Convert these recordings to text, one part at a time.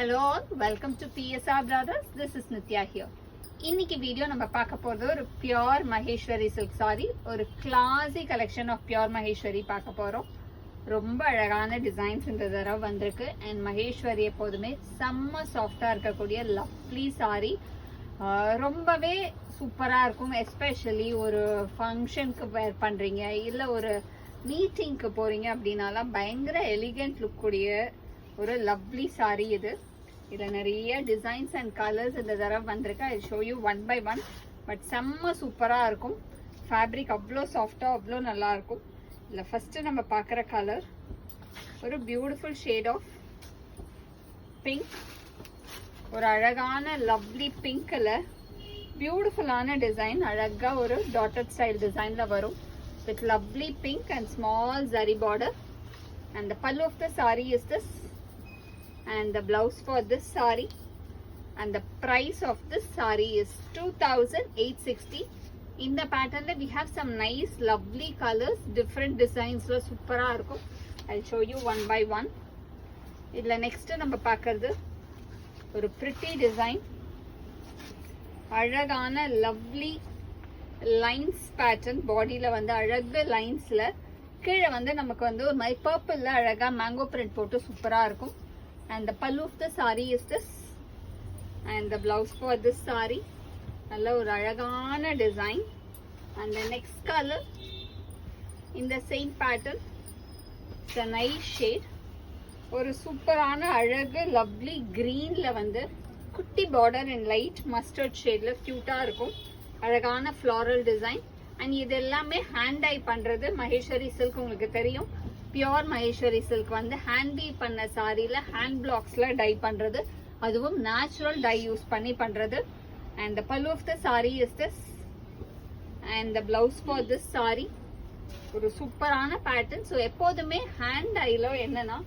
Hello all, welcome to PSR Brothers. This is Nitya here. இன்னைக்கு video நம்ம பார்க்க போறது ஒரு பியூர் மகேஸ்வரி சில்க் சாரி, ஒரு கிளாசி கலெக்ஷன் ஆஃப் பியூர் மகேஸ்வரி பார்க்க போறோம். ரொம்ப அழகான டிசைன்ஸ் இந்த தடவை வந்திருக்கு. அண்ட் மகேஸ்வரி எப்போதுமே செம்ம சாஃப்டா இருக்கக்கூடிய லவ்லி சாரி, ரொம்பவே சூப்பரா இருக்கும். எஸ்பெஷலி ஒரு ஃபங்க்ஷனுக்கு வேர் பண்றீங்க, இல்ல ஒரு மீட்டிங்க்கு போறீங்க அப்படின்னாலாம் பயங்கர எலிகன்ட் லுக் கூடிய ஒரு லவ்லி சாரி இது. இதுல நிறைய டிசைன்ஸ் அண்ட் கலர்ஸ் இந்த தடவை வந்திருக்கு. I show you one by one. But செம்ம சூப்பரா இருக்கும். ஃபேப்ரிக் அவ்வளோ சாஃப்டா அவ்வளோ நல்லா இருக்கும். இதுல ஃபர்ஸ்ட் நம்ம பார்க்குற கலர் ஒரு பியூட்டிஃபுல் ஷேட் ஆஃப் பிங்க். ஒரு அழகான லவ்லி பிங்க் கலர், பியூட்டிஃபுல்லான டிசைன். அழகா ஒரு டாட்டட் ஸ்டைல் டிசைன்ல வரும் with lovely pink and small zari border. And the pallu of the saree is this, and the blouse for this saree, and the price of this saree is 2860. in the pattern we have some nice lovely colors, different designs la super ah irukum. I'll show you one by one. idla next நம்ம பார்க்கிறது ஒரு pretty design, அழகான lovely lines pattern. பாடியில வந்து அழகு லைன்ஸ்ல கீழே வந்து நமக்கு வந்து ஒரு மாதிரி பர்பிள்ல அழகா மேங்கோ பிரிண்ட் போட்டு சூப்பரா இருக்கும். And the pallu of the sari is this, and the blouse for this sari. நல்ல ஒரு அழகான design. And the next colour இந்த same pattern, the nice shade. ஒரு சூப்பரான அழகு லவ்லி கிரீன்ல வந்து குட்டி பார்டர் அண்ட் லைட் மஸ்டர்ட் ஷேட்ல கியூட்டா இருக்கும். அழகான ஃப்ளாரல் டிசைன். அண்ட் இது எல்லாமே ஹேண்ட் டை பண்றது. மகேஸ்வரி சில்க் உங்களுக்கு தெரியும், பியோர் மகேஸ்வரி சில்க் வந்து ஹேண்ட் வீவ் பண்ண சாரியில ஹேண்ட் பிளாக்ஸ்ல டை பண்றது, அதுவும் நேச்சுரல் டை யூஸ் பண்ணி பண்றது. And the pallu of the sari is this, and the blouse for this sari. ஒரு சூப்பரான பேட்டர்ன். ஸோ எப்போதுமே ஹேண்ட் டைல என்னன்னா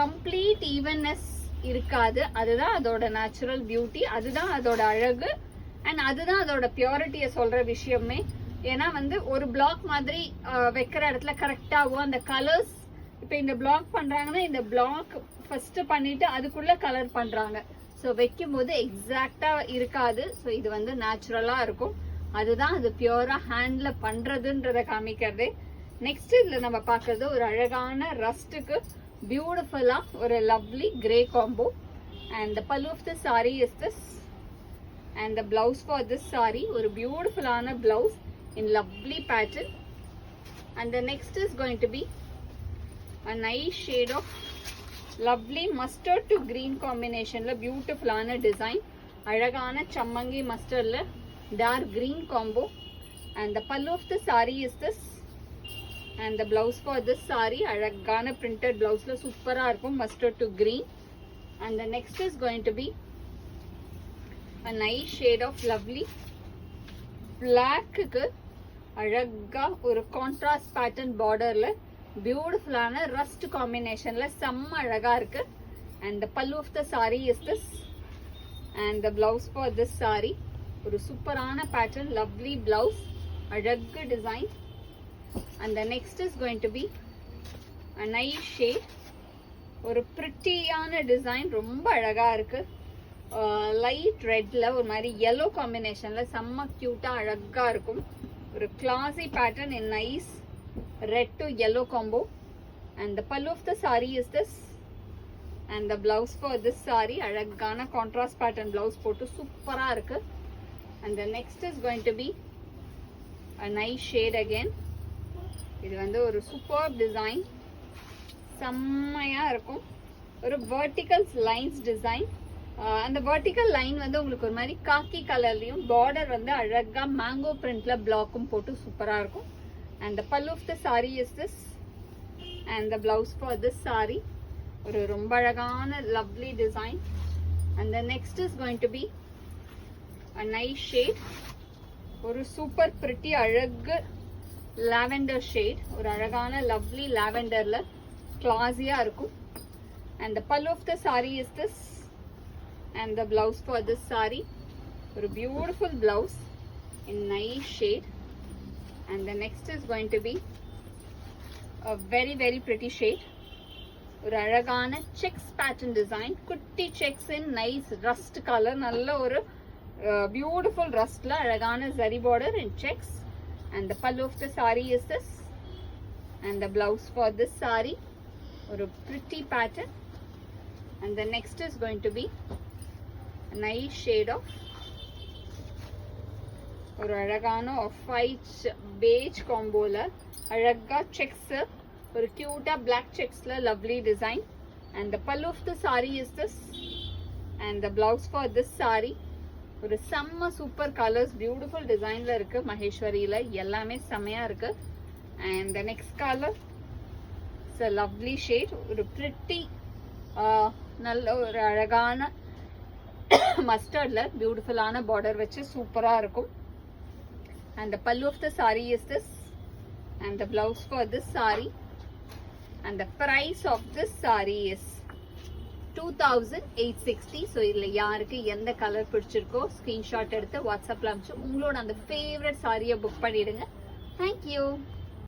கம்ப்ளீட் ஈவன்னஸ் இருக்காது. அதுதான் அதோட நேச்சுரல் பியூட்டி, அதுதான் அதோட அழகு, அண்ட் அதுதான் அதோட பியூரிட்டியை சொல்ற விஷயமே. ஏன்னா வந்து ஒரு பிளாக் மாதிரி வைக்கிற இடத்துல கரெக்டாகும் அந்த கலர்ஸ். இப்ப இந்த பிளாக் பண்றாங்கன்னா இந்த பிளாக் ஃபர்ஸ்ட் பண்ணிட்டு அதுக்குள்ள கலர் பண்றாங்க. ஸோ வைக்கும் போது எக்ஸாக்டா இருக்காது. ஸோ இது வந்து நேச்சுரலா இருக்கும். அதுதான் அது பியூரா ஹேண்ட்ல பண்றதுன்றத காமிக்கிறதே. நெக்ஸ்ட் இதுல நம்ம பாக்குறது ஒரு அழகான ரஸ்டுக்கு பியூட்டிஃபுல்லா ஒரு lovely grey combo. And the pallu of the sari is this, and the blouse for this saree ஒரு beautiful ஆன blouse in lovely pattern. And the next is going to be a nice shade of lovely mustard to green combination la beautiful ஆன design. அழகான சம்மங்கி மஸ்டர்ட்ல dark green combo. And the pallu of the saree is this, and the blouse for this saree அழகான printed blouseல சூப்பரா இருக்கும் mustard to green. And the next is going to be a nice shade of lovely black க்கு அழகா ஒரு contrast pattern பார்டர்ல பியூட்டிஃபுல்லான rust காம்பினேஷன்ல செம்ம அழகா இருக்கு. And the pallu of the sari is this, and the blouse for this sari. ஒரு சூப்பரான பேட்டர்ன், லவ்லி பிளவுஸ், அழகு design. And the next is going to be a nice shade, ஒரு பிரிட்டியான டிசைன், ரொம்ப அழகா இருக்கு. லைட் ரெட்ல ஒரு மாதிரி yellow காம்பினேஷன்ல செம்ம கியூட்டா அழகா இருக்கும். ஒரு classy pattern in nice red to yellow காம்போ. And the pallu of the sari is this, and the blouse for this sari அழகான கான்ட்ராஸ்ட் பேட்டர்ன் பிளவுஸ் போட்டு சூப்பரா இருக்கு. And the next is going to be a nice shade again. இது வந்து ஒரு super design, செம்மையா இருக்கும். ஒரு வெர்டிகல் லைன்ஸ் டிசைன். அந்த வெர்டிகல் லைன் வந்து உங்களுக்கு ஒரு மாதிரி காக்கி கலர்லயும், பார்டர் வந்து அழகா மேங்கோ பிரிண்ட்ல பிளாக்கும் போட்டு சூப்பரா இருக்கும். And the pallu of the sari is this, and the blouse for this sari. ஒரு ரொம்ப அழகான lovely design. And the next is going to be a nice shade, ஒரு சூப்பர் பிரிட்டி அழகு லாவெண்டர் ஷேட். ஒரு அழகான லவ்லி லாவெண்டர்ல கிளாஸியா இருக்கும். And the pallu of the sari is this, and the blouse for this saree ஒரு beautiful blouse in nice shade. And the next is going to be a very pretty shade. ஒரு அழகான sex pattern design, குட்டி sex இன் nice rust colour, நல்ல ஒரு beautiful ரஸ்ட்ல அழகான zari border in checks. And the pallu of the saree is this, and the blouse for this saree or a pretty pattern. And the next is going to be a nice shade of or alagana of white beige combo la alaga checks or cute black checks la lovely design. And the pallu of the saree is this, and the blouse for this saree ஒரு செம்ம super colours beautiful டிசைன்ல இருக்கு மகேஸ்வரியில, எல்லாமே செம்மையா இருக்கு. And the next colour it's a lovely shade, ஒரு pretty நல்ல ஒரு அழகான மஸ்டர்ட்ல பியூட்டிஃபுல்லான பார்டர் வச்சு சூப்பரா இருக்கும். And the pallu of the sari is this, and the blouse for this sari. And the price of this sari is 2860. So இதில் யாருக்கு எந்த கலர் பிடிச்சிருக்கோ ஸ்க்ரீன்ஷாட் எடுத்து வாட்ஸ்அப்பில் அனுப்பிச்சு உங்களோட அந்த ஃபேவரட் சாரியை புக் பண்ணிடுங்க. தேங்க்யூ.